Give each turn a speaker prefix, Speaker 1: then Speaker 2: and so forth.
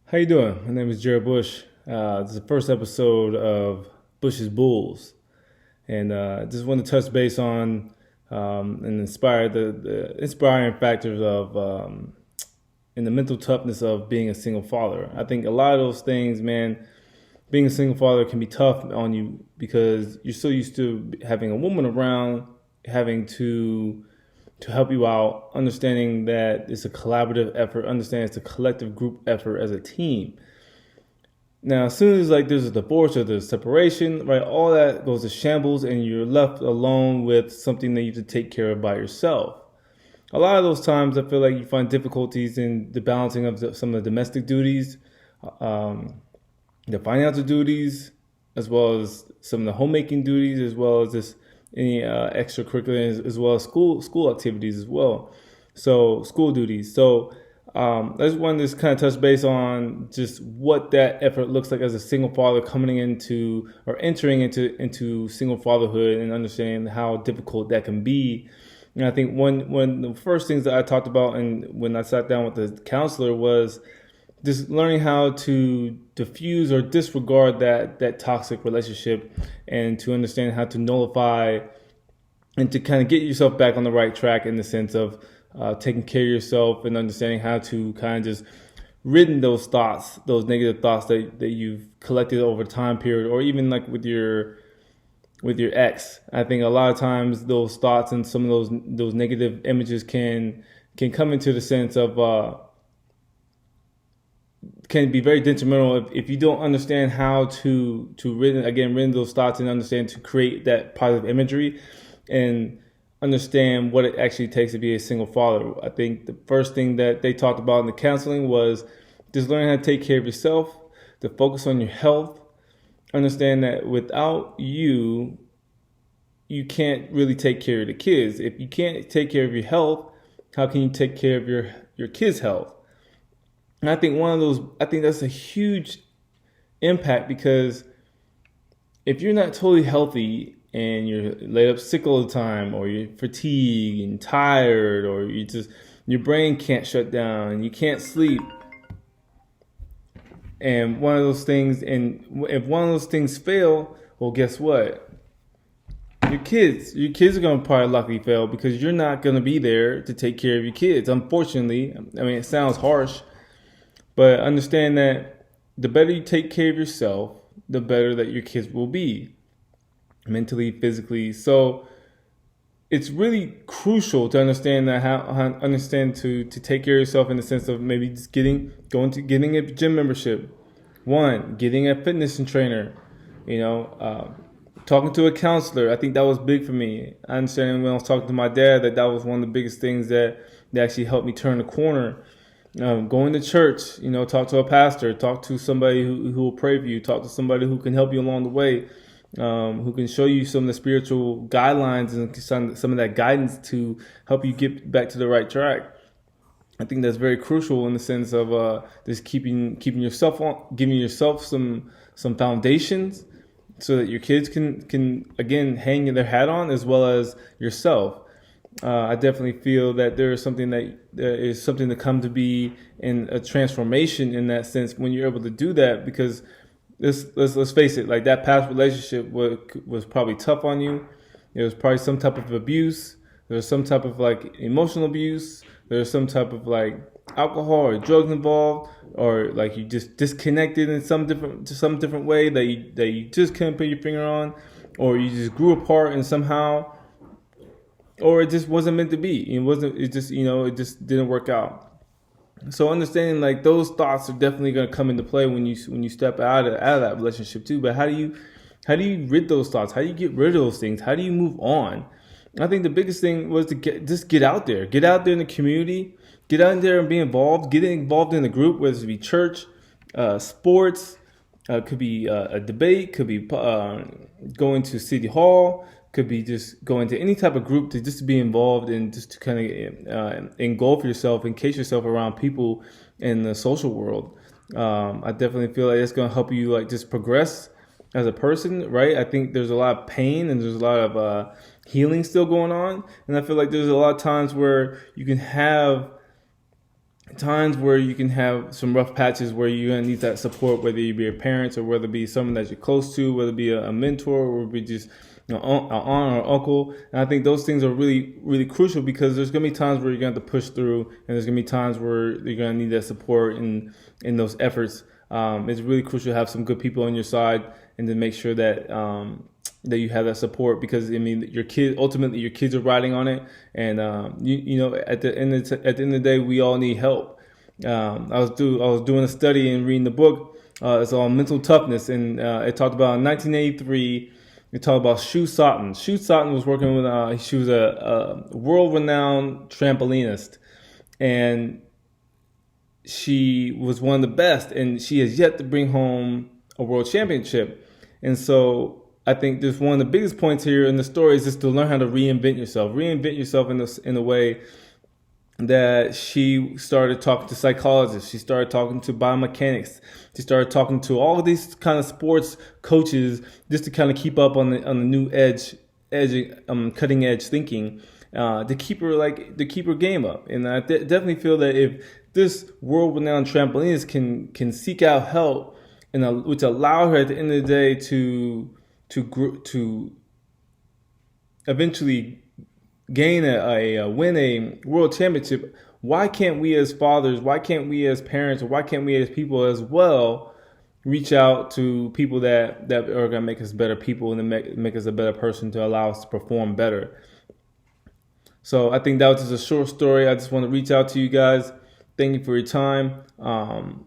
Speaker 1: How you doing? My name is Jarrett Bush. This is the first episode of Bush's Bulls, and just want to touch base on and inspire the inspiring factors of and the mental toughness of being a single father. I think a lot of those things, man, being a single father can be tough on you because you're so used to having a woman around, having to help you out, understanding that it's a collaborative effort, understanding it's a collective group effort as a team. Now, as soon as like there's a divorce or there's separation, right, all that goes to shambles and you're left alone with something that you have to take care of by yourself. A lot of those times I feel like you find difficulties in the balancing of some of the domestic duties, um, the financial duties, as well as some of the homemaking duties, as well as this any extracurricular, as well as school activities as well. So school duties. So I just wanted to kind of touch base on just what that effort looks like as a single father coming into or entering into single fatherhood and understanding how difficult that can be. And I think one of the first things that I talked about and when I sat down with the counselor was just learning how to diffuse or disregard that toxic relationship and to understand how to nullify and to kind of get yourself back on the right track in the sense of taking care of yourself and understanding how to kind of just ridden those thoughts, those negative thoughts that you've collected over time period, or even like with your ex. I think a lot of times those thoughts and some of those negative images can come into the sense of can be very detrimental if you don't understand how to rid those thoughts and understand to create that positive imagery and understand what it actually takes to be a single father. I think the first thing that they talked about in the counseling was just learning how to take care of yourself, to focus on your health, understand that without you, you can't really take care of the kids. If you can't take care of your health, how can you take care of your kids' health? And I think that's a huge impact because if you're not totally healthy and you're laid up sick all the time, or you're fatigued and tired, or your brain can't shut down and you can't sleep, and if one of those things fail, well, guess what? Your kids are gonna probably likely fail because you're not gonna be there to take care of your kids. Unfortunately, I mean it sounds harsh, but understand that the better you take care of yourself, the better that your kids will be mentally, physically. So it's really crucial to understand that understand to take care of yourself in the sense of maybe just getting a gym membership, getting a fitness and trainer, talking to a counselor. I think that was big for me. I understand when I was talking to my dad that was one of the biggest things that actually helped me turn the corner. Going to church, talk to a pastor, talk to somebody who will pray for you, talk to somebody who can help you along the way, who can show you some of the spiritual guidelines and some of that guidance to help you get back to the right track. I think that's very crucial in the sense of just keeping yourself on, giving yourself some foundations so that your kids can again hang their hat on as well as yourself. I definitely feel that there is something to come to be in a transformation in that sense when you're able to do that, because let's face it, like that past relationship was probably tough on you. There was probably some type of abuse. There was some type of like emotional abuse. There was some type of like alcohol or drugs involved, or like you just disconnected in some different way that you just couldn't put your finger on, or you just grew apart and somehow, or it just wasn't meant to be. It just didn't work out. So understanding like those thoughts are definitely going to come into play when you step out of that relationship too. But how do you rid those thoughts? How do you get rid of those things? How do you move on? I think the biggest thing was to get out there in the community, get out there and be involved, get involved in the group, whether it be church, sports, could be a debate, could be going to city hall, could be just going to any type of group to be involved and just to kind of engulf yourself, encase yourself around people in the social world. I definitely feel like it's going to help you like just progress as a person, right? I think there's a lot of pain and there's a lot of healing still going on. And I feel like there's a lot of times where you can have times where you can have some rough patches where you're going to need that support, whether you be your parents or whether it be someone that you're close to, whether it be a mentor or be just an aunt or uncle. And I think those things are really, really crucial, because there's going to be times where you're going to have to push through, and there's going to be times where you're going to need that support in those efforts. It's really crucial to have some good people on your side, and to make sure that that you have that support, because I mean, ultimately your kids are riding on it, and at the end of the day, we all need help. I was doing a study and reading the book. It's on mental toughness, and it talked about in 1983. It talked about Shu Sutton. Shu Sutton was working with. She was a world-renowned trampolinist, and she was one of the best, and she has yet to bring home a world championship. And so I think there's one of the biggest points here in the story is just to learn how to reinvent yourself in a way that she started talking to psychologists. She started talking to biomechanics. She started talking to all of these kind of sports coaches, just to kind of keep up on the new cutting edge thinking, to keep her game up. And I definitely feel that if this world renowned trampolinist can seek out help, and which allow her at the end of the day to eventually win a world championship, why can't we as fathers, why can't we as parents, or why can't we as people as well reach out to people that are going to make us better people, and make us a better person, to allow us to perform better? So I think that was just a short story. I just want to reach out to you guys. Thank you for your time.